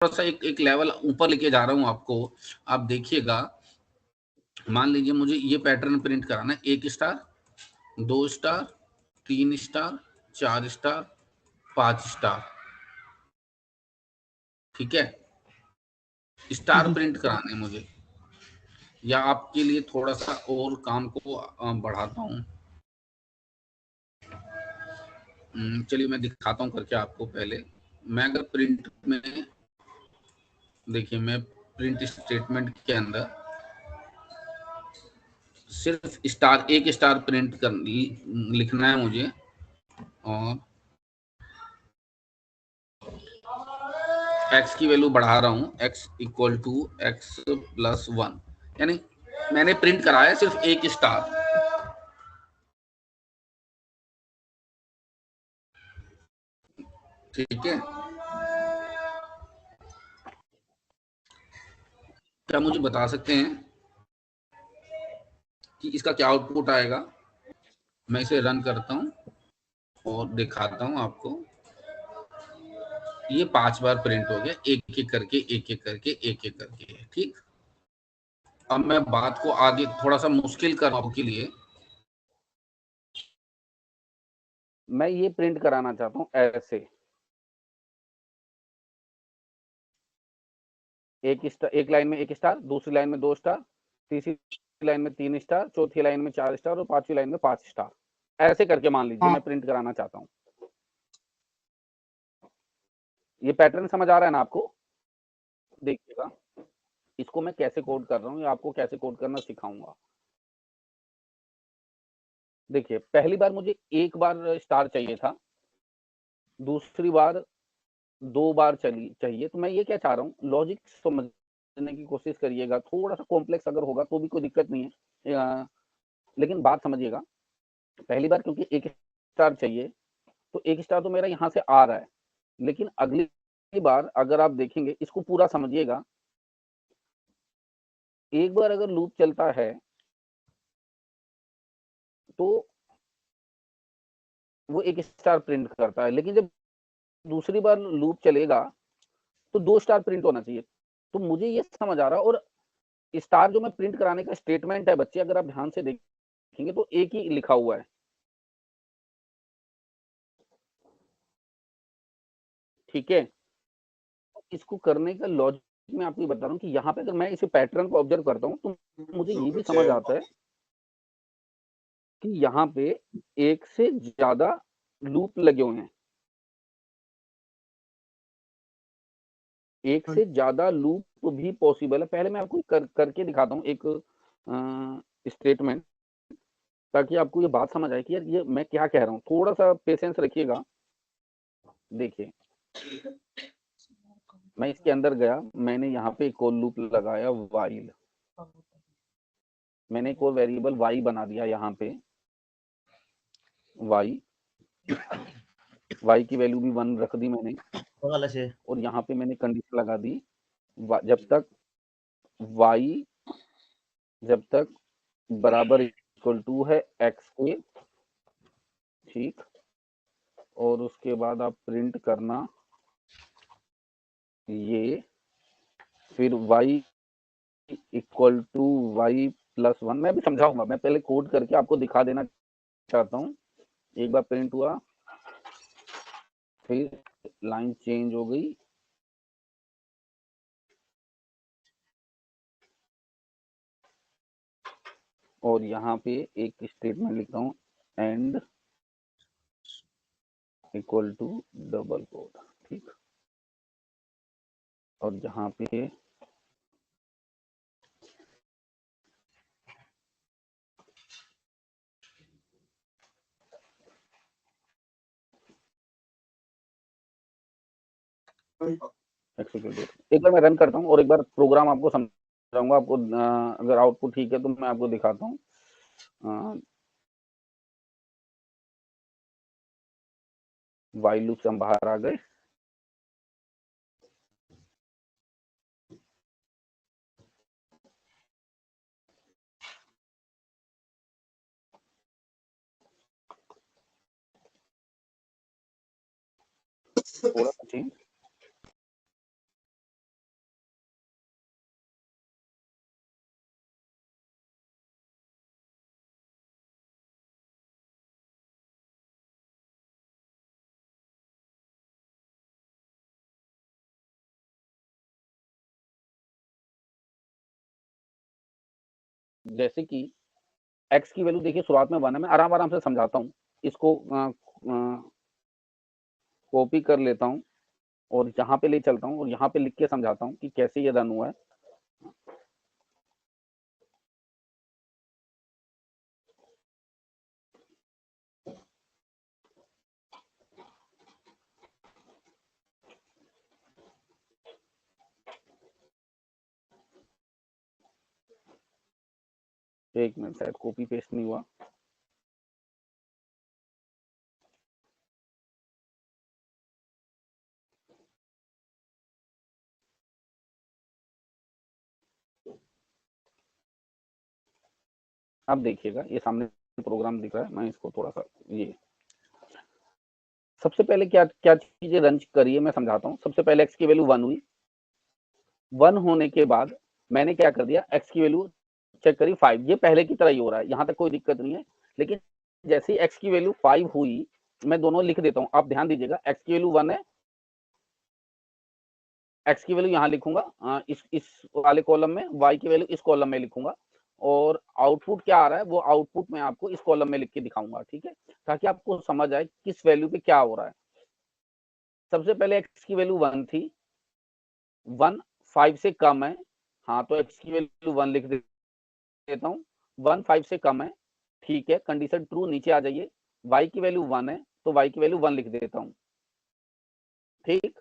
थोड़ा सा एक लेवल ऊपर लेके जा रहा हूँ आपको। आप देखिएगा, मान लीजिए मुझे ये पैटर्न प्रिंट कराना है, 1 star, 2 star, 3 star, 4 star, 5 star, ठीक है। स्टार प्रिंट कराने हैं मुझे, या आपके लिए थोड़ा सा और काम को बढ़ाता हूँ। चलिए मैं दिखाता हूँ करके आपको। पहले मैं अगर प्रिंट में, देखिए मैं प्रिंट स्टेटमेंट के अंदर सिर्फ स्टार, 1 स्टार प्रिंट कर लिखना है मुझे, और x की वैल्यू बढ़ा रहा हूँ, x equal to x plus 1, यानी मैंने प्रिंट कराया सिर्फ 1 स्टार। ठीक है, क्या मुझे बता सकते हैं कि इसका क्या आउटपुट आएगा? मैं इसे रन करता हूँ और दिखाता हूँ आपको। ये 5 बार प्रिंट हो गया, एक एक करके, एक एक करके, एक एक करके। ठीक, अब मैं बात को आगे थोड़ा सा मुश्किल कर रहा हूँ के लिए। मैं ये प्रिंट कराना चाहता हूँ ऐसे, एक लाइन में 1 स्टार, दूसरी लाइन में 2 स्टार, तीसरी लाइन में 3 स्टार, चौथी लाइन में 4 स्टार और पांचवी लाइन में 5 स्टार, ऐसे करके मान लीजिए मैं प्रिंट कराना चाहता हूँ। ये पैटर्न समझ आ रहा है ना आपको? देखिएगा, इसको मैं कैसे कोड कर रहा हूँ या आपको कैसे कोड करना सिखाऊंगा। देखिए, पहली बार मुझे 1 बार स्टार चाहिए था, दूसरी बार 2 बार चाहिए। तो मैं ये क्या चाह रहा हूँ, लॉजिक समझने की कोशिश करिएगा। थोड़ा सा कॉम्प्लेक्स अगर होगा तो भी कोई दिक्कत नहीं है, लेकिन बात समझिएगा। पहली बार क्योंकि 1 स्टार चाहिए, तो 1 स्टार तो मेरा यहाँ से आ रहा है, लेकिन अगली बार अगर आप देखेंगे, इसको पूरा समझिएगा, एक बार अगर लूप चलता है तो वो 1 स्टार प्रिंट करता है, लेकिन जब दूसरी बार लूप चलेगा तो 2 स्टार प्रिंट होना चाहिए। तो मुझे ये समझ आ रहा है, और स्टार जो मैं प्रिंट कराने का स्टेटमेंट है बच्चे, अगर आप ध्यान से देखेंगे तो एक ही लिखा हुआ है। ठीक है, इसको करने का लॉजिक मैं आपको बता रहा हूँ कि यहाँ पे अगर मैं इसे पैटर्न को ऑब्जर्व करता हूँ तो मुझे ये भी समझ आता है कि यहाँ पे एक से ज्यादा लूप लगे हुए हैं, एक से ज्यादा लूप भी पॉसिबल है। पहले मैं आपको करके दिखाता हूँ एक स्टेटमेंट, ताकि आपको ये बात समझ आए कि यार ये मैं क्या कह रहा हूँ। थोड़ा सा पेशेंस रखिएगा। देखिए, मैं इसके अंदर गया, मैंने यहाँ पे एक और लूप लगाया वाइल, मैंने एक और वेरिएबल वाई बना दिया यहाँ पे, वाई की वैल्यू भी 1 रख दी मैंने, और यहाँ पे मैंने कंडीशन लगा दी जब तक वाई बराबर इक्वल टू है एक्स के। ठीक, और उसके बाद आप प्रिंट करना ये, फिर y equal to Y plus 1। मैं भी समझाऊंगा, मैं पहले कोड करके आपको दिखा देना चाहता हूँ। एक बार प्रिंट हुआ, फिर लाइन चेंज हो गई, और यहाँ पे एक स्टेटमेंट लिखता हूँ, and equal to double code. ठीक, और जहाँ पे एक बार मैं रन करता हूँ और एक बार प्रोग्राम आपको समझाऊंगा। आपको अगर आउटपुट ठीक है तो मैं आपको दिखाता हूँ। वाइल लूप से हम बाहर आ गए, थोड़ा सा चेंज, जैसे कि x की वैल्यू देखिए शुरुआत में 1 है, मैं आराम से समझाता हूँ। इसको कॉपी कर लेता हूँ और यहाँ पे ले चलता हूँ और यहाँ पे लिख के समझाता हूँ कि कैसे ये रन हुआ है। एक मिनट, शायद कॉपी पेस्ट नहीं हुआ। अब देखिएगा ये सामने प्रोग्राम दिख रहा है, मैं इसको थोड़ा सा ये सबसे पहले क्या क्या चीजें रन करिए मैं समझाता हूँ। सबसे पहले x की वैल्यू 1 हुई। 1 होने के बाद मैंने क्या कर दिया, x की वैल्यू चेक करी 5। ये पहले की तरह ही हो रहा है, यहाँ तक कोई दिक्कत नहीं है। लेकिन जैसे ही x की वैल्यू 5 हुई, मैं दोनों लिख देता हूँ, आप ध्यान दीजिएगा। x की वैल्यू 1 है, x की वैल्यू यहाँ लिखूंगा इस वाले कॉलम में, y की वैल्यू इस कॉलम में लिखूंगा, और आउटपुट क्या आ रहा है वो आउटपुट मैं आपको इस कॉलम में लिख के दिखाऊंगा, ठीक है, ताकि आपको समझ आए किस वैल्यू पे क्या हो रहा है। सबसे पहले x की वैल्यू 1 थी, 1 5 से कम है, हाँ तो x की वैल्यू 1 लिख देता हूँ। 1 5 से कम है, ठीक है, कंडीशन ट्रू, नीचे आ जाइए। y की वैल्यू 1 है तो y की वैल्यू 1 लिख देता हूँ, ठीक।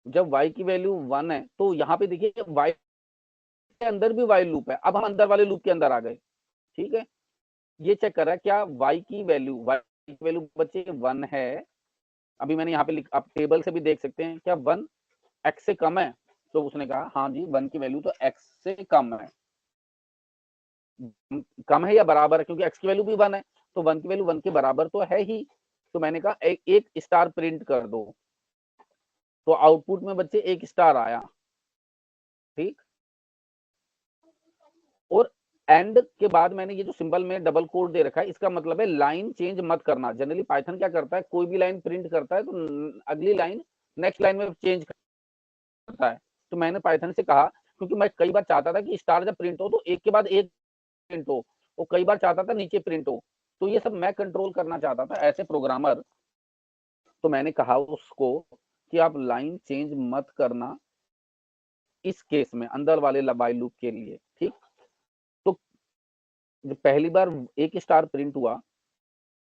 जब y की वैल्यू 1 है तो यहाँ पे देखिए y के अंदर भी while लूप है। अब हम अंदर वाले लूप के अंदर आ गए, ठीक है। ये चेक कर रहा है क्या y की वैल्यू बच्चे 1 है। अभी मैंने यहाँ पे आप टेबल से भी देख सकते हैं, क्या 1 x से कम है, तो उसने कहा हाँ जी 1 की वैल्यू तो x से कम है। कम है या बराबर है, क्योंकि x की वैल्यू भी 1 है, तो 1 की वैल्यू 1 के बराबर तो है ही। तो मैंने कहा एक स्टार प्रिंट कर दो, तो आउटपुट में बच्चे एक स्टार आया, ठीक। और एंड के बाद मैंने ये जो सिंबल में डबल कोड दे रखा है, इसका मतलब है लाइन चेंज मत करना। जनरली पाइथन क्या करता है, कोई भी लाइन प्रिंट करता है तो अगली लाइन नेक्स्ट लाइन में चेंज करता है। तो मैंने पाइथन से कहा, क्योंकि मैं कई बार चाहता था कि स्टार जब प्रिंट हो तो एक के बाद एक प्रिंट हो, और कई बार चाहता था नीचे प्रिंट हो, तो ये सब मैं कंट्रोल करना चाहता था ऐसे प्रोग्रामर। तो मैंने कहा उसको कि आप लाइन चेंज मत करना इस केस में, अंदर वाले व्हाइल लूप के लिए, ठीक। तो जब पहली बार एक स्टार प्रिंट हुआ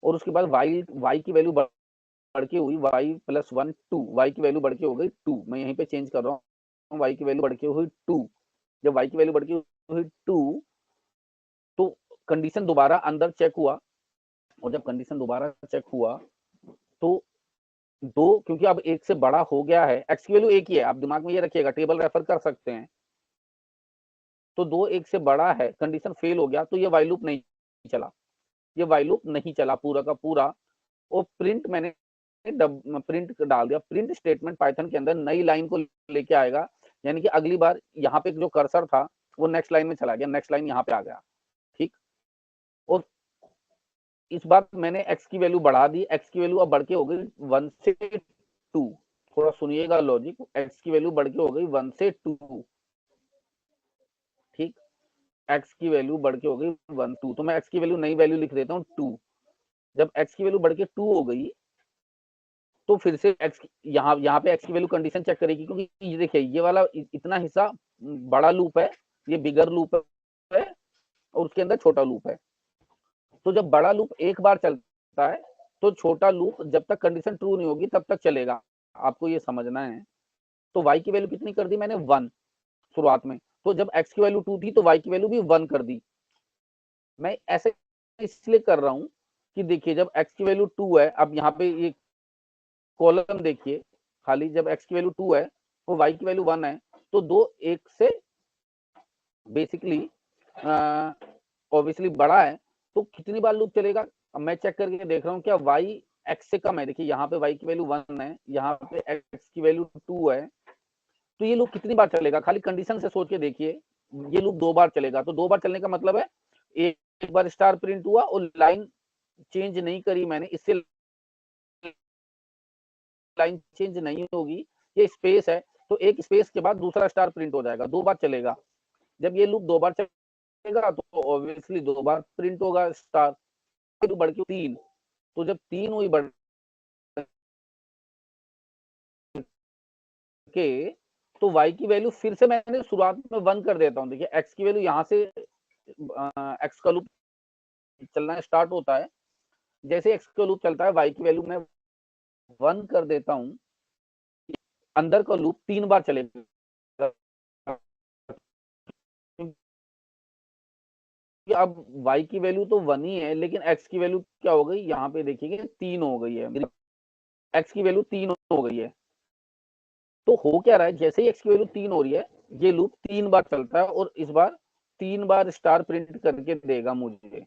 और उसके बाद y की वैल्यू बढ़ के हुई y प्लस 1 2, y की वैल्यू बढ़ के हो गई 2। मैं यहीं पे चेंज कर रहा हूँ, y की वैल्यू बढ़ के हुई 2। जब y की वैल्यू बढ़ के हुई 2 तो कंडीशन दोबारा अंदर चेक हुआ, और जब कंडीशन दोबारा चेक हुआ तो 2, क्योंकि अब 1 से बड़ा हो गया है, x की वैल्यू 1 ही है, आप दिमाग में ये रखिएगा, टेबल रेफर कर सकते हैं। तो 2 1 से बड़ा है, कंडीशन फेल हो गया, तो ये व्हाइल लूप नहीं चला, ये व्हाइल लूप नहीं चला पूरा का पूरा। और प्रिंट मैंने प्रिंट डाल दिया। प्रिंट स्टेटमेंट पाइथन के अंदर नई लाइन को लेके आएगा, यानी कि अगली बार यहाँ पे जो कर्सर था वो नेक्स्ट लाइन में चला गया, नेक्स्ट लाइन यहाँ पे आ गया, ठीक। और इस बार मैंने x की वैल्यू बढ़ा दी, x की वैल्यू अब बढ़ के हो गई 1 से 2। थोड़ा सुनिएगा लॉजिक, x की वैल्यू बढ़ के हो गई 1 से 2, ठीक। x की वैल्यू बढ़ के हो गई 1 2, तो मैं x की वैल्यू नई वैल्यू लिख देता हूँ 2। जब x की वैल्यू बढ़ के 2 हो गई तो फिर से x यहाँ पे x की वैल्यू कंडीशन चेक करेगी, क्योंकि ये देखिए ये वाला इतना हिस्सा बड़ा लूप है, ये बिगर लूप है, और उसके अंदर छोटा लूप है। तो जब बड़ा लूप एक बार चलता है तो छोटा लूप जब तक कंडीशन ट्रू नहीं होगी तब तक चलेगा, आपको ये समझना है। तो y की वैल्यू कितनी कर दी मैंने 1 शुरुआत में, तो जब x की वैल्यू 2 थी तो y की वैल्यू भी 1 कर दी। मैं ऐसे इसलिए कर रहा हूं कि देखिए जब x की वैल्यू 2 है, अब यहाँ पे ये कॉलम देखिए खाली, जब x की वैल्यू 2 है तो y की वैल्यू 1 है, तो 2 1 से बेसिकली ऑब्वियसली बड़ा है, तो कितनी बार लूप चलेगा। अब मैं चेक करके देख रहा हूँ क्या y x से कम है, देखिए यहाँ पे y की वैल्यू 1 है, यहाँ पे x की वैल्यू 2 है, तो ये लूप कितनी बार चलेगा, खाली कंडीशन से सोच के देखिए। ये लूप 2 बार चलेगा, तो 2 बार चलने का मतलब है एक बार स्टार प्रिंट हुआ और लाइन चेंज नहीं करी मैंने, इससे लाइन चेंज नहीं होगी, ये स्पेस है, तो एक स्पेस के बाद दूसरा स्टार प्रिंट हो जाएगा, 2 बार चलेगा। जब ये लूप 2 बार तो ऑब्वियसली 2 बार प्रिंट होगा स्टार, तो बढ़ के 3, तो जब 3 हुई बढ़ के, तो y की वैल्यू फिर से मैंने शुरुआत में 1 कर देता हूँ। देखिए x की वैल्यू यहाँ से x का लूप चलना स्टार्ट होता है, जैसे x का लूप चलता है y की वैल्यू मैं 1 कर देता हूँ, अंदर का लूप 3 बार चलेगा। अब y की वैल्यू तो 1 ही है, लेकिन x की वैल्यू क्या हो गई, यहाँ पे देखिए 3 हो गई है, x की वैल्यू 3 हो गई है। तो हो क्या रहा है, जैसे ही x की वैल्यू 3 हो रही है, ये लूप 3 बार चलता है और इस बार 3 बार स्टार प्रिंट करके देगा मुझे।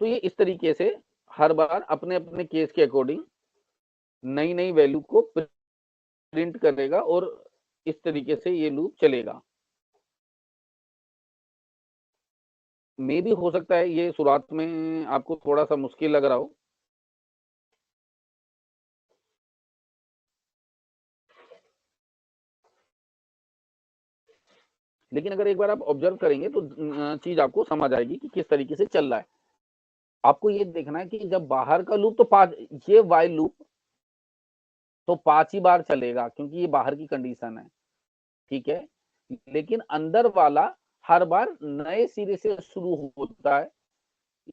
तो ये इस तरीके से हर बार अपने अपने केस के अकॉर्डिंग नई नई वैल्यू को प्रिंट करेगा और इस तरीके से ये लूप चलेगा। मे भी हो सकता है ये शुरुआत में आपको थोड़ा सा मुश्किल लग रहा हो, लेकिन अगर एक बार आप ऑब्जर्व करेंगे तो चीज आपको समझ आएगी कि किस तरीके से चल रहा है। आपको ये देखना है कि जब बाहर का लूप तो 5, ये वाइल लूप तो 5 ही बार चलेगा क्योंकि ये बाहर की कंडीशन है, ठीक है। लेकिन अंदर वाला हर बार नए सिरे से शुरू होता है,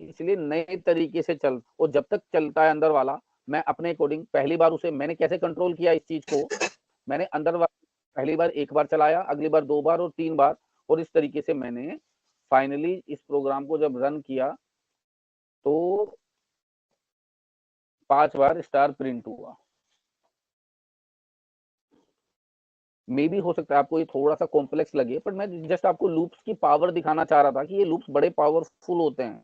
इसलिए नए तरीके से चल, और जब तक चलता है अंदर वाला, मैं अपने अकॉर्डिंग पहली बार उसे मैंने कैसे कंट्रोल किया इस चीज को, मैंने अंदर वाला पहली बार 1 बार चलाया, अगली बार 2 बार और 3 बार, और इस तरीके से मैंने फाइनली इस प्रोग्राम को जब रन किया तो 5 बार स्टार प्रिंट हुआ। मे भी हो सकता है आपको ये थोड़ा सा कॉम्प्लेक्स लगे, पर मैं जस्ट आपको लूप्स की पावर दिखाना चाह रहा था कि ये लूप्स बड़े पावरफुल होते हैं।